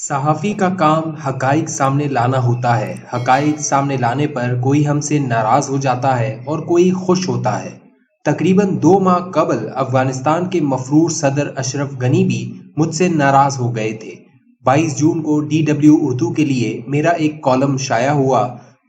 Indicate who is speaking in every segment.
Speaker 1: صحافی का काम हकाइक सामने लाना होता है। हकाइक सामने लाने पर कोई हमसे नाराज हो जाता है और कोई खुश होता है। तकरीबन 2 माह कबल अफगानिस्तान के मफरूर सदर अशरफ गनी भी मुझसे नाराज हो गए थे। 22 जून को DW उर्दू के लिए मेरा एक कॉलम शाया हुआ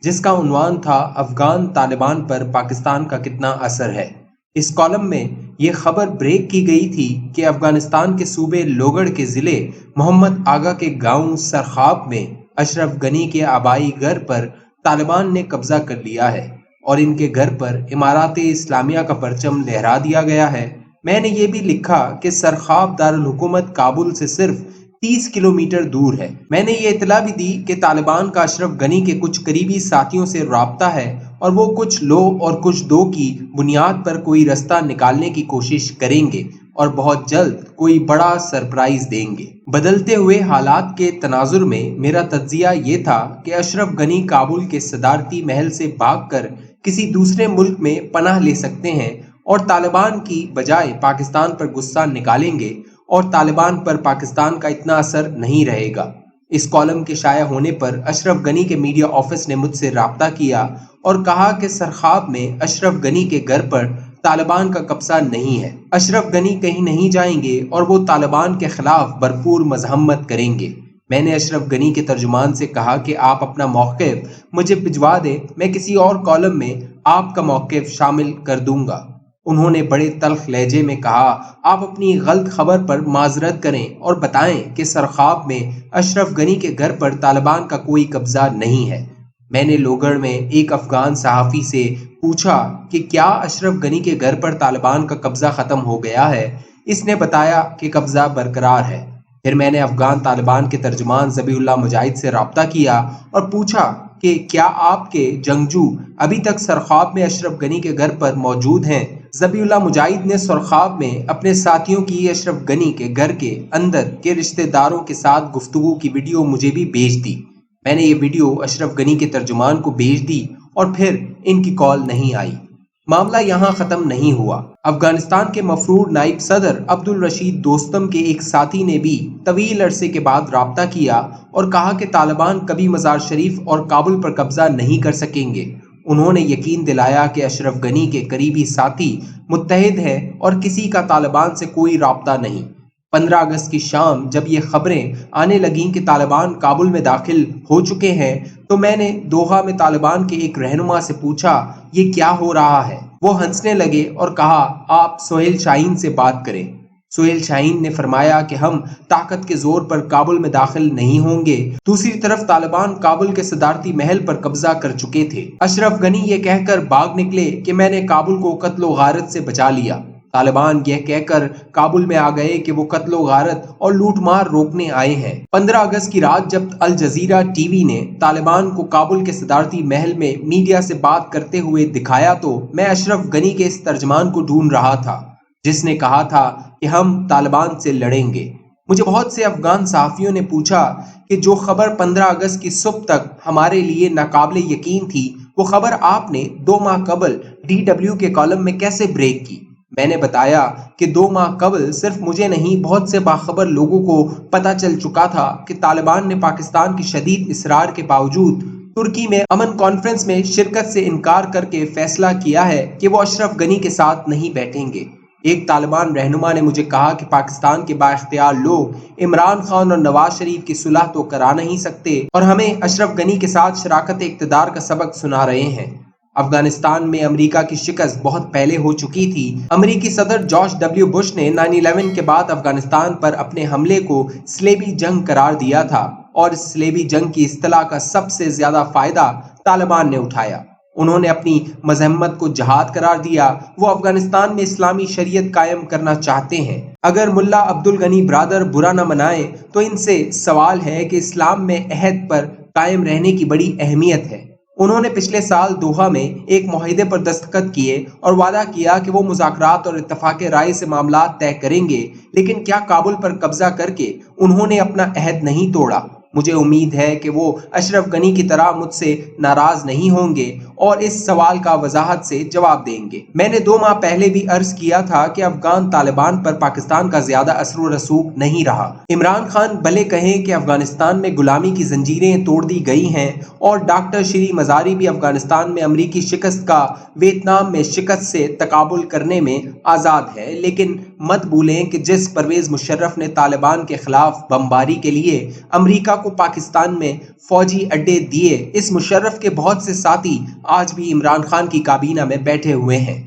Speaker 1: जिसका उन्वान था अफगान तालिबान पर पाकिस्तान का कितना असर है। इस कॉलम में ये खबर ब्रेक की गई थी कि अफगानिस्तान के सूबे लोगड़ के ज़िले मोहम्मद आगा के गांव सरखाब में अशरफ गनी के आबाई घर पर तालिबान ने कब्जा कर लिया है और इनके घर पर इमारात इस्लामिया का परचम लहरा दिया गया है। मैंने ये भी लिखा कि सरखाब दारुल हुकूमत काबुल से सिर्फ 30 किलोमीटर दूर है। मैंने ये इतला भी दी कि तालिबान का अशरफ गनी के कुछ करीबी साथियों से राब्ता है और वो कुछ लो और कुछ दो की बुनियाद पर कोई रास्ता निकालने की कोशिश करेंगे और बहुत जल्द कोई बड़ा सरप्राइज देंगे। बदलते हुए हालात के तनाजुर में मेरा तज्जिया ये था कि अशरफ गनी काबुल के सदारती महल से भागकर किसी दूसरे मुल्क में पनाह ले सकते हैं और तालिबान की बजाय पाकिस्तान पर गुस्सा निकालेंगे और तालिबान पर पाकिस्तान का इतना असर नहीं रहेगा। इस कॉलम के शाया होने पर अशरफ गनी के मीडिया ऑफिस ने मुझसे राब्ता किया और कहा कि सरखाब में अशरफ गनी के घर पर तालिबान का कब्जा नहीं है। अशरफ गनी कहीं नहीं जाएंगे और वो तालिबान के खिलाफ भरपूर मज़म्मत करेंगे। मैंने अशरफ गनी के तर्जुमान से कहा कि आप अपना मौक़िफ़ मुझे भिजवा दें, मैं किसी और कॉलम में आपका मौक़िफ़ शामिल कर दूंगा। उन्होंने बड़े तल्ख लहजे में कहा, आप अपनी गलत खबर पर माजरत करें और बताएं कि सरखाब में अशरफ गनी के घर पर तालिबान का कोई कब्जा नहीं है। मैंने लोगड़ में एक अफगान सहाफ़ी से पूछा कि क्या अशरफ गनी के घर पर तालिबान का कब्जा ख़त्म हो गया है। इसने बताया कि कब्जा बरकरार है। फिर मैंने अफगान तालिबान के तर्जुमान ज़बीहुल्लाह मुजाहिद से रब्ता किया और पूछा कि क्या आपके जंगजू अभी तक सरखाब में अशरफ गनी के घर पर मौजूद हैं। ज़बीहुल्लाह मुजाहिद ने सरखाब में अपने साथियों की अशरफ गनी के घर के अंदर के रिश्तेदारों के साथ गुफ्तगू की वीडियो मुझे भी भेज दी। मैंने ये वीडियो अशरफ गनी के तर्जुमान को भेज दी और फिर इनकी कॉल नहीं आई। मामला यहाँ ख़त्म नहीं हुआ। अफगानिस्तान के मफरूर नाइब सदर अब्दुल रशीद दोस्तम के एक साथी ने भी तवील अरसे के बाद राब्ता किया और कहा कि तालिबान कभी मज़ार शरीफ और काबुल पर कब्जा नहीं कर सकेंगे। उन्होंने यकीन दिलाया कि अशरफ गनी के करीबी साथी मुत्तहिद हैं और किसी का तालिबान से कोई राब्ता नहीं। 15 अगस्त की शाम जब ये खबरें आने लगीं कि तालिबान काबुल में दाखिल हो चुके हैं तो मैंने दोहा में तालिबान के एक रहनुमा से पूछा, ये क्या हो रहा है। वो हंसने लगे और कहा, आप सोहेल शाहीन से बात करें। सोहेल शाहीन ने फरमाया कि हम ताकत के जोर पर काबुल में दाखिल नहीं होंगे। दूसरी तरफ तालिबान काबुल के सदारती महल पर कब्जा कर चुके थे। अशरफ गनी ये कहकर भाग निकले कि मैंने काबुल को कत्लो गारत से बचा लिया। तालिबान यह कहकर काबुल में आ गए कि वो कत्लो गारत और लूटमार रोकने आए हैं। 15 अगस्त की रात जब अल जजीरा टीवी ने तालिबान को काबुल के सदारती महल में मीडिया से बात करते हुए दिखाया तो मैं अशरफ गनी के इस तर्जमान को ढूंढ रहा था जिसने कहा था कि हम तालिबान से लड़ेंगे। मुझे बहुत से अफगान सहाफ़ियों ने पूछा कि जो खबर 15 अगस्त की सुबह तक हमारे लिए नाकाबिले यकीन थी वो खबर आपने 2 माह कबल DW के कॉलम में कैसे ब्रेक की। मैंने बताया कि 2 माह कबल सिर्फ मुझे नहीं बहुत से बाखबर लोगों को पता चल चुका था कि तालिबान ने पाकिस्तान की शदीद इसरार के बावजूद तुर्की में अमन कॉन्फ्रेंस में शिरकत से इनकार करके फैसला किया है कि वो अशरफ गनी के साथ नहीं बैठेंगे। एक तालिबान रहनुमा ने मुझे कहा कि पाकिस्तान के बाइख्तियार लोग इमरान खान और नवाज शरीफ की सुलह तो करा नहीं सकते और हमें अशरफ गनी के साथ शराकत इक़्तिदार का सबक सुना रहे हैं। अफगानिस्तान में अमेरिका की शिकस्त बहुत पहले हो चुकी थी। अमेरिकी सदर जॉर्ज W बुश ने 9/11 के बाद अफगानिस्तान पर अपने हमले को स्लेबी जंग करार दिया था और इस स्लेबी जंग की इस्तिलाह का सबसे ज्यादा फायदा तालिबान ने उठाया। उन्होंने अपनी मजम्मत को जहाद करार दिया। वो अफगानिस्तान में इस्लामी शरीयत कायम करना चाहते हैं। अगर मुल्ला अब्दुल गनी ब्रादर बुरा न मनाए तो इनसे सवाल है कि इस्लाम में अहद पर कायम रहने की बड़ी अहमियत है। उन्होंने पिछले साल दोहा में एक मुआहिदे पर दस्तखत किए और वादा किया कि वो मुज़ाकरात और इत्तफाक़े राय से मामला तय करेंगे, लेकिन क्या काबुल पर कब्जा करके उन्होंने अपना अहद नहीं तोड़ा। मुझे उम्मीद है कि वो अशरफ गनी की तरह मुझसे नाराज नहीं होंगे اور اس سوال کا وضاحت سے جواب دیں گے۔ میں نے 2 ماہ پہلے بھی عرض کیا تھا کہ افغان طالبان پر پاکستان کا زیادہ اثر و رسوخ نہیں رہا۔ عمران خان بھلے کہیں کہ افغانستان میں غلامی کی زنجیریں توڑ دی گئی ہیں اور ڈاکٹر شری مزاری بھی افغانستان میں امریکی شکست کا ویتنام میں شکست سے تقابل کرنے میں آزاد ہے، لیکن مت بھولیں کہ جس پرویز مشرف نے طالبان کے خلاف بمباری کے لیے امریکہ کو پاکستان میں فوجی اڈے دیے، اس مشرف کے بہت سے ساتھی آج بھی عمران خان کی کابینہ میں بیٹھے ہوئے ہیں۔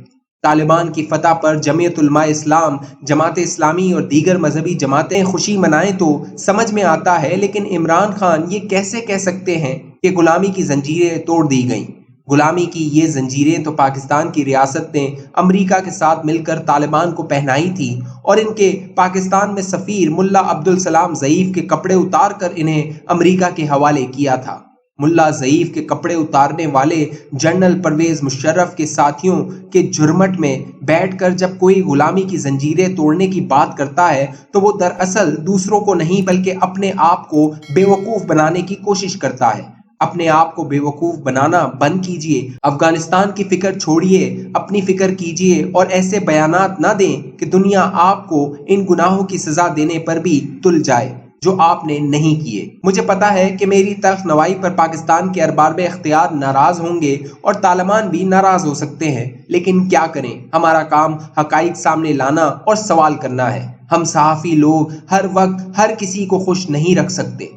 Speaker 1: طالبان کی فتح پر جمعیت علماء اسلام، جماعت اسلامی اور دیگر مذہبی جماعتیں خوشی منائیں تو سمجھ میں آتا ہے، لیکن عمران خان یہ کیسے کہہ سکتے ہیں کہ غلامی کی زنجیریں توڑ دی گئیں؟ غلامی کی یہ زنجیریں تو پاکستان کی ریاست نے امریکہ کے ساتھ مل کر طالبان کو پہنائی تھی اور ان کے پاکستان میں سفیر ملا عبدالسلام ضعیف کے کپڑے اتار کر انہیں امریکہ کے حوالے کیا تھا۔ ملا ضعیف کے کپڑے اتارنے والے جنرل پرویز مشرف کے ساتھیوں کے جھرمٹ میں بیٹھ کر جب کوئی غلامی کی زنجیریں توڑنے کی بات کرتا ہے تو وہ دراصل دوسروں کو نہیں بلکہ اپنے آپ کو بے وقوف بنانے کی کوشش کرتا ہے۔ اپنے آپ کو بے وقوف بنانا بند کیجیے، افغانستان کی فکر چھوڑیے، اپنی فکر کیجیے اور ایسے بیانات نہ دیں کہ دنیا آپ کو ان گناہوں کی سزا دینے پر بھی تل جائے جو آپ نے نہیں کیے۔ مجھے پتا ہے کہ میری تلخ نوائی پر پاکستان کے ارباب اختیار ناراض ہوں گے اور طالبان بھی ناراض ہو سکتے ہیں، لیکن کیا کریں، ہمارا کام حقائق سامنے لانا اور سوال کرنا ہے۔ ہم صحافی لوگ ہر وقت ہر کسی کو خوش نہیں رکھ سکتے۔